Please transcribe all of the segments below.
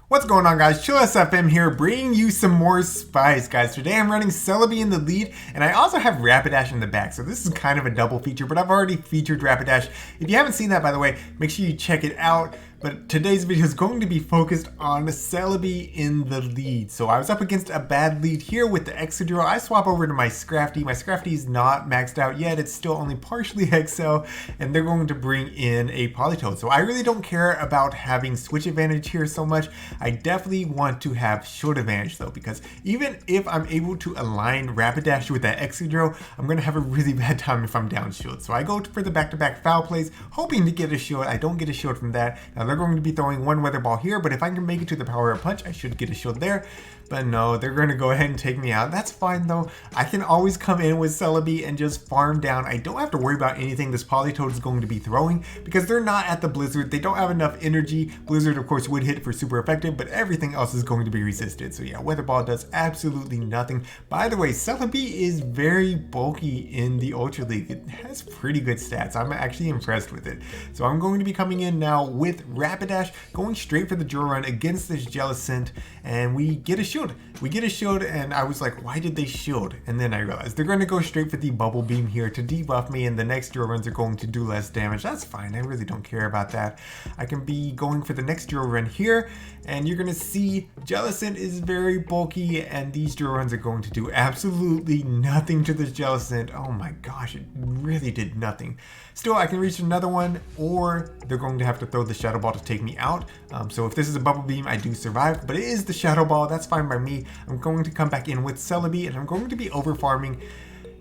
What's going on, guys? ChillisFM here, bringing you some more spice, guys. Today I'm running Celebi in the lead, and I also have Rapidash in the back, so this is kind of a double feature, but I've already featured Rapidash. If you haven't seen that, by the way, make sure you check it out. But today's video is going to be focused on Celebi in the lead. So I was up against a bad lead here with the Excadrill. I swap over to my Scrafty. My Scrafty is not maxed out yet. It's still only partially XL, and they're going to bring in a Politoed. So I really don't care about having switch advantage here so much. I definitely want to have shield advantage though, because even if I'm able to align Rapidash with that Excadrill, I'm going to have a really bad time if I'm down shield. So I go for the back-to-back foul plays, hoping to get a shield. I don't get a shield from that. Now they're going to be throwing one weather ball here, but if I can make it to the power up punch, I should get a shield there. But no, they're going to go ahead and take me out. That's fine though. I can always come in with Celebi and just farm down. I don't have to worry about anything this Politoed is going to be throwing because they're not at the Blizzard. They don't have enough energy. Blizzard, of course, would hit for super effective, but everything else is going to be resisted. So yeah, weather ball does absolutely nothing. By the way, Celebi is very bulky in the Ultra League. It has pretty good stats. I'm actually impressed with it. So I'm going to be coming in now with Rapidash, going straight for the drill run against this Jellicent, and we get a shield. We get a shield, and I was like, why did they shield? And then I realized they're going to go straight for the bubble beam here to debuff me, and the next drill runs are going to do less damage. That's fine. I really don't care about that. I can be going for the next drill run here, and you're going to see Jellicent is very bulky, and these drill runs are going to do absolutely nothing to this Jellicent. Oh my gosh, it really did nothing. Still, I can reach another one, or they're going to have to throw the Shadow Ball to take me out. So if this is a bubble beam, I do survive, but it is the Shadow Ball. That's fine by me. I'm going to come back in with Celebi, and I'm going to be over farming.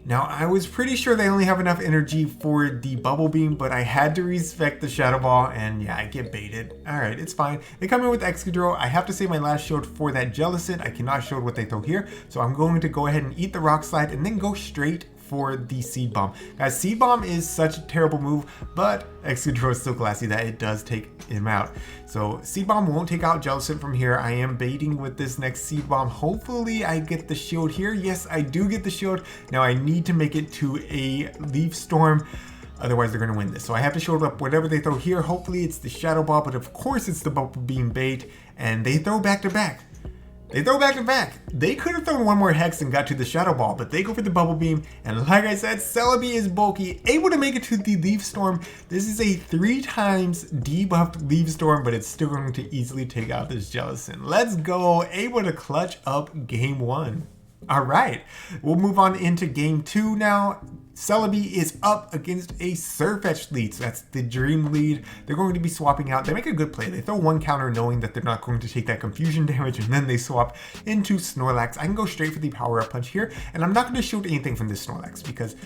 Now, I was pretty sure they only have enough energy for the bubble beam, but I had to respect the Shadow Ball, and yeah, I get baited. Alright, it's fine. They come in with Excadrill. I have to save my last shield for that Jellicent. I cannot shield what they throw here, so I'm going to go ahead and eat the Rock Slide and then go straight for the Seed Bomb. Guys, Seed Bomb is such a terrible move, but Excadrill is so classy that it does take him out. So Seed Bomb won't take out Jellicent from here. I am baiting with this next Seed Bomb. Hopefully I get the shield here. Yes, I do get the shield. Now I need to make it to a Leaf Storm. Otherwise, they're going to win this. So I have to shield up whatever they throw here. Hopefully it's the Shadow Ball, but of course it's the Bubble Beam bait. And they throw back to back. They throw back to back. They could have thrown one more Hex and got to the Shadow Ball, but they go for the Bubble Beam. And like I said, Celebi is bulky, able to make it to the Leaf Storm. This is a 3 times debuffed Leaf Storm, but it's still going to easily take out this Jellicent. Let's go. Able to clutch up game 1. All right, we'll move on into game 2 now. Celebi is up against a Surfetch lead, so that's the dream lead. They're going to be swapping out. They make a good play. They throw one counter knowing that they're not going to take that confusion damage, and then they swap into Snorlax. I can go straight for the power up punch here, and I'm not going to shoot anything from this Snorlax because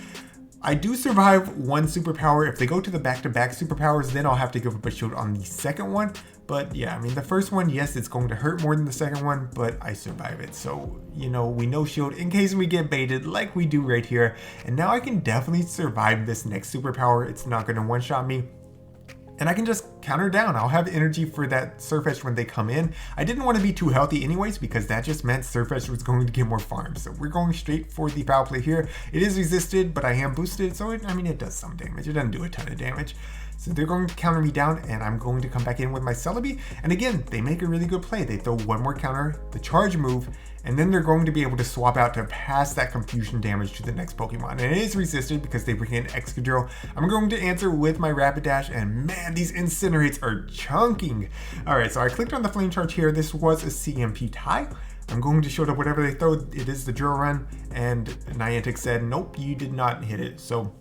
I do survive one superpower. If they go to the back-to-back superpowers, then I'll have to give up a shield on the second one. But yeah, I mean, the first one, yes, it's going to hurt more than the second one, but I survive it. So, you know, we no shield in case we get baited like we do right here. And now I can definitely survive this next superpower. It's not going to one-shot me. And I can just counter down. I'll have energy for that Surfetch when they come in. I didn't want to be too healthy anyways because that just meant Surfetch was going to get more farms. So we're going straight for the foul play here. It is resisted, but I am boosted. So it does some damage. It doesn't do a ton of damage. So they're going to counter me down, and I'm going to come back in with my Celebi. And again, they make a really good play. They throw one more counter, the charge move, and then they're going to be able to swap out to pass that confusion damage to the next Pokemon. And it is resisted because they bring in Excadrill. I'm going to answer with my Rapidash, and man, these Incinerates are chunking. All right, so I clicked on the Flame Charge here. This was a CMP tie. I'm going to shield up whatever they throw. It is the drill run, and Niantic said, nope, you did not hit it. So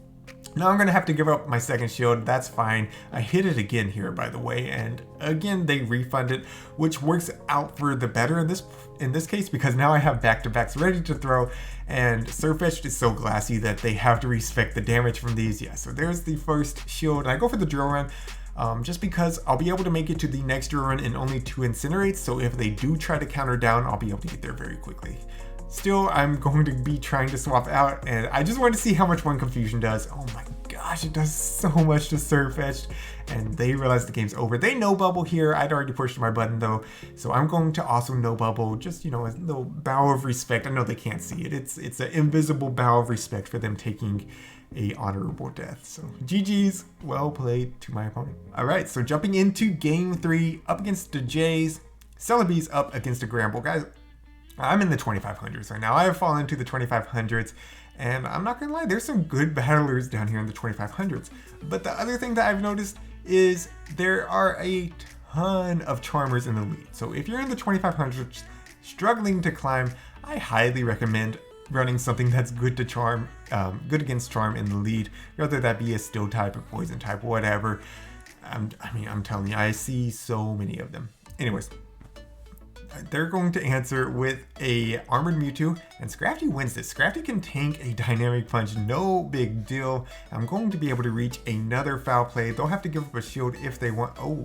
now I'm going to have to give up my second shield. That's fine. I hit it again here, by the way, and again they refund it, which works out for the better in this case because now I have back-to-backs ready to throw, and Surfetched is so glassy that they have to respect the damage from these. Yeah, so there's the first shield. I go for the drill run. Just because I'll be able to make it to the next drill run in only 2 Incinerates, so if they do try to counter down, I'll be able to get there very quickly. Still, I'm going to be trying to swap out, and I just want to see how much one confusion does. Oh my gosh, it does so much to Surfetched, and they realize the game's over. They no bubble here. I'd already pushed my button though, so I'm going to also no bubble. Just, you know, a little bow of respect. I know they can't see it. It's an invisible bow of respect for them taking a honorable death. So GG's, well played to my opponent. All right, so jumping into game 3 up against the Jays. Celebi's up against a Gramble. Guys, I'm in the 2500s right now. I have fallen into the 2500s. And I'm not gonna lie, there's some good battlers down here in the 2500s. But the other thing that I've noticed is there are a ton of charmers in the lead. So if you're in the 2500s struggling to climb, I highly recommend running something that's good to charm, good against charm in the lead, whether that be a steel type or poison type, whatever. I'm telling you, I see so many of them. Anyways, they're going to answer with a armored Mewtwo, and Scrafty wins this. Scrafty can tank a dynamic punch, no big deal. I'm going to be able to reach another foul play. They'll have to give up a shield if they want. Oh,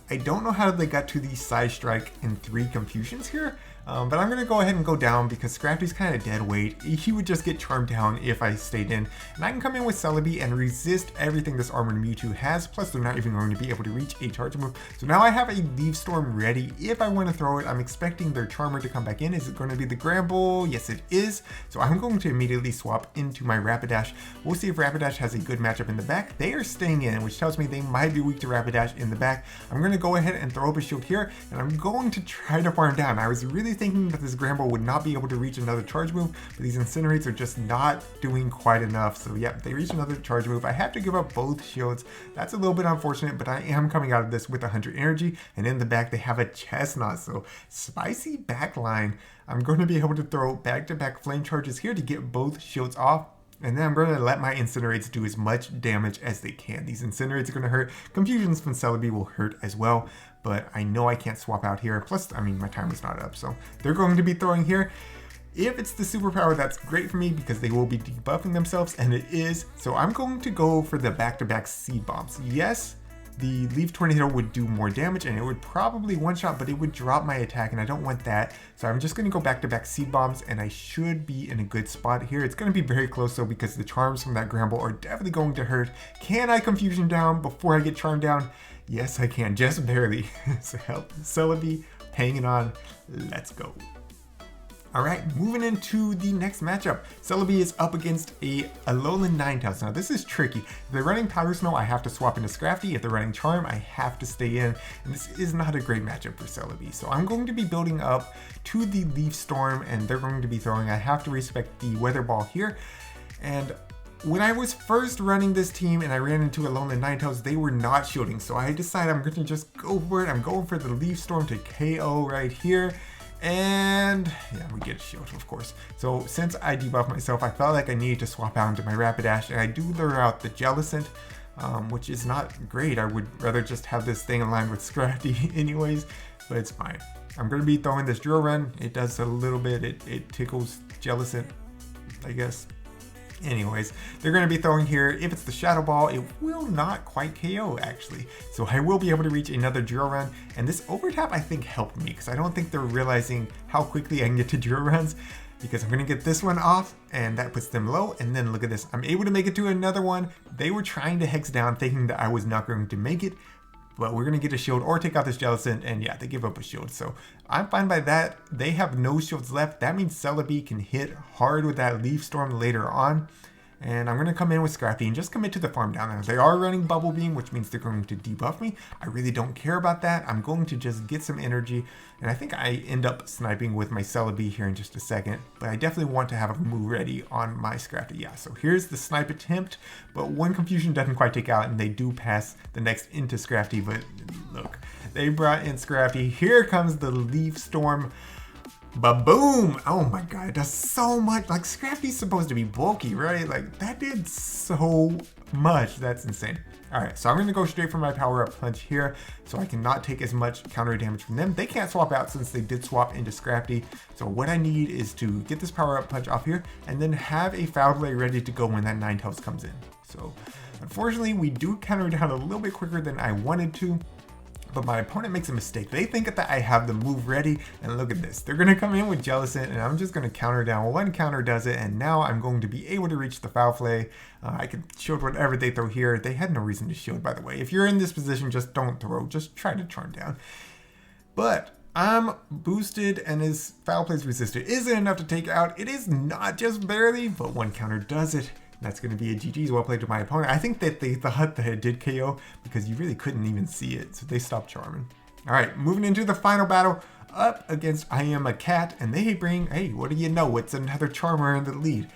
I don't know how they got to the side strike in 3 confusions here. But I'm going to go ahead and go down because Scrafty's kind of dead weight. He would just get charmed down if I stayed in. And I can come in with Celebi and resist everything this Armored Mewtwo has. Plus, they're not even going to be able to reach a charge move. So now I have a Leaf Storm ready if I want to throw it. I'm expecting their Charmer to come back in. Is it going to be the Gramble? Yes, it is. So I'm going to immediately swap into my Rapidash. We'll see if Rapidash has a good matchup in the back. They are staying in, which tells me they might be weak to Rapidash in the back. I'm going to go ahead and throw up a shield here, and I'm going to try to farm down. I was really thinking that this Gramble would not be able to reach another charge move, but these Incinerates are just not doing quite enough. So yeah, they reach another charge move. I have to give up both shields. That's a little bit unfortunate, but I am coming out of this with 100 energy, and in the back they have a Chestnut. So spicy backline. I'm going to be able to throw back-to-back flame charges here to get both shields off. And then I'm going to let my Incinerates do as much damage as they can. These Incinerates are going to hurt. Confusions from Celebi will hurt as well. But I know I can't swap out here. Plus, my timer's not up. So they're going to be throwing here. If it's the superpower, that's great for me because they will be debuffing themselves. And it is. So I'm going to go for the back-to-back Seed Bombs. Yes, the Leaf Tornado would do more damage and it would probably one-shot, but it would drop my attack and I don't want that. So I'm just going to go back-to-back Seed Bombs and I should be in a good spot here. It's going to be very close though because the charms from that Gramble are definitely going to hurt. Can I Confusion down before I get charmed down? Yes, I can, just barely. So help Celebi hanging on. Let's go. All right, moving into the next matchup. Celebi is up against a Alolan Ninetales. Now this is tricky. If they're running Powder Snow, I have to swap into Scrafty. If they're running Charm, I have to stay in. And this is not a great matchup for Celebi. So I'm going to be building up to the Leaf Storm and they're going to be throwing. I have to respect the Weather Ball here. And when I was first running this team and I ran into Alolan Ninetales, they were not shielding. So I decided I'm going to just go for it. I'm going for the Leaf Storm to KO right here. And yeah, we get a shield, of course. So since I debuffed myself, I felt like I needed to swap out into my Rapidash, and I do lure out the Jellicent, which is not great. I would rather just have this thing aligned with Scrafty anyways, but it's fine. I'm going to be throwing this Drill Run. It does a little bit. It tickles Jellicent, I guess. Anyways, they're going to be throwing here. If it's the Shadow Ball, it will not quite KO actually. So I will be able to reach another Drill Run. And this Overtap I think helped me because I don't think they're realizing how quickly I can get to Drill Runs because I'm going to get this one off and that puts them low. And then look at this. I'm able to make it to another one. They were trying to Hex down thinking that I was not going to make it. But we're going to get a shield or take out this Jellicent, and yeah, they give up a shield. So I'm fine by that. They have no shields left. That means Celebi can hit hard with that Leaf Storm later on. And I'm going to come in with Scrafty and just commit to the farm down there. They are running Bubble Beam, which means they're going to debuff me. I really don't care about that. I'm going to just get some energy. And I think I end up sniping with my Celebi here in just a second. But I definitely want to have a move ready on my Scrafty. Yeah, so here's the snipe attempt. But one Confusion doesn't quite take out, and they do pass the next into Scrafty. But look, they brought in Scrafty. Here comes the Leaf Storm. Ba-boom! Oh my god, it does so much. Like, Scrafty's supposed to be bulky, right? Like, that did so much. That's insane. Alright, so I'm going to go straight for my power-up punch here, so I cannot take as much counter damage from them. They can't swap out since they did swap into Scrafty. So what I need is to get this power-up punch off here, and then have a Foul Play ready to go when that Ninetales comes in. So, unfortunately, we do counter down a little bit quicker than I wanted to. But my opponent makes a mistake. They think that I have the move ready, and look at this. They're going to come in with Jellicent, and I'm just going to counter down. One counter does it, and now I'm going to be able to reach the Foul Play. I can shield whatever they throw here. They had no reason to shield, by the way. If you're in this position, just don't throw. Just try to charm down. But I'm boosted, and his Foul Play is resisted. Is it enough to take out? It is not, just barely, but one counter does it. That's going to be a GG's. Well played to my opponent. I think that they thought that it did KO because you really couldn't even see it. So they stopped charming. All right, moving into the final battle up against I Am a Cat, and they bring, hey, what do you know? It's another Charmer in the lead.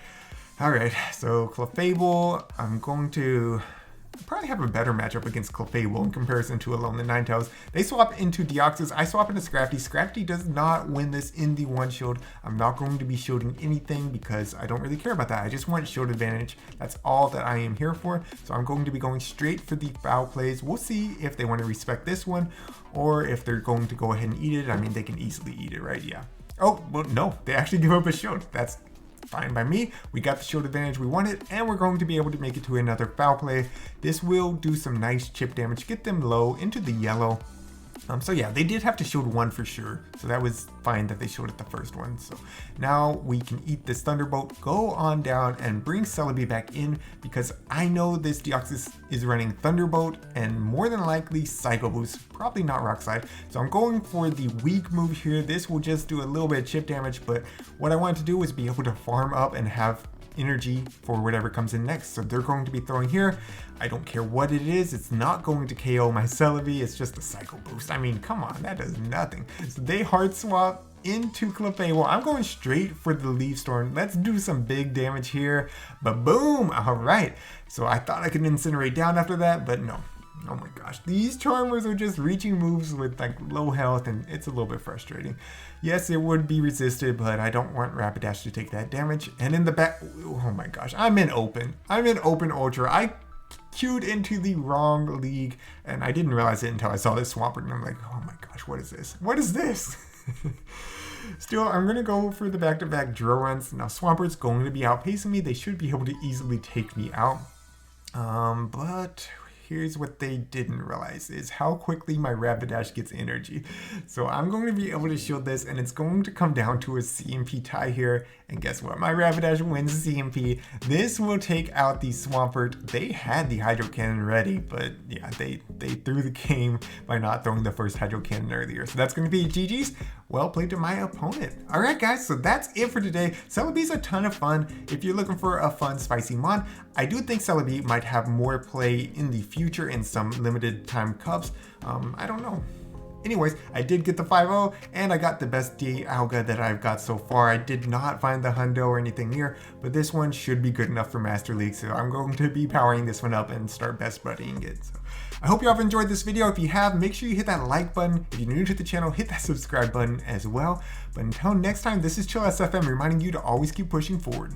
All right, so Clefable, I'm going to probably have a better matchup against Clefable in comparison to Alone the Ninetales. They swap into Deoxys, I swap into Scrafty. Scrafty does not win this in the one shield. I'm not going to be shielding anything because I don't really care about that. I just want shield advantage. That's all that I am here for. So I'm going to be going straight for the foul plays. We'll see if they want to respect this one or if they're going to go ahead and eat it. I mean, they can easily eat it, right? Yeah. Oh, well, no, they actually give up a shield. That's fine by me. We got the shield advantage we wanted, and we're going to be able to make it to another foul play. This will do some nice chip damage, get them low into the yellow. So yeah, they did have to shield one for sure. So that was fine that they shielded the first one. So now we can eat this Thunderbolt, go on down and bring Celebi back in because I know this Deoxys is running Thunderbolt and more than likely Psycho Boost, probably not Rock Slide. So I'm going for the weak move here. This will just do a little bit of chip damage, but what I wanted to do was be able to farm up and have energy for whatever comes in next. So they're going to be throwing here. I don't care what it is. It's not going to KO my Celebi. It's just a Psycho Boost. I mean, come on, that does nothing. So they hard swap into Clefable. I'm going straight for the Leaf Storm. Let's do some big damage here. But boom! All right. So I thought I could incinerate down after that, but no. Oh my gosh, these Charmers are just reaching moves with like low health and it's a little bit frustrating. Yes, it would be resisted, but I don't want Rapidash to take that damage. And in the back, oh my gosh, I'm in open ultra. I queued into the wrong league and I didn't realize it until I saw this Swampert and I'm like, oh my gosh, what is this? What is this? Still, I'm going to go for the back-to-back drill runs. Now Swampert's going to be outpacing me. They should be able to easily take me out. But here's what they didn't realize is how quickly my Rapidash gets energy. So I'm going to be able to shield this and it's going to come down to a CMP tie here. And guess what? My Rapidash wins CMP. This will take out the Swampert. They had the Hydro Cannon ready, but yeah, they threw the game by not throwing the first Hydro Cannon earlier. So that's going to be GG's. Well played to my opponent. All right, guys, so that's it for today. Celebi's a ton of fun. If you're looking for a fun, spicy mon, I do think Celebi might have more play in the future in some limited time cups. I don't know. Anyways, I did get the 5-0 and I got the best Dialga that I've got so far. I did not find the Hundo or anything near, but this one should be good enough for Master League. So I'm going to be powering this one up and start best buddying it. So I hope you all have enjoyed this video. If you have, make sure you hit that like button. If you're new to the channel, hit that subscribe button as well. But until next time, this is ChillisFM reminding you to always keep pushing forward.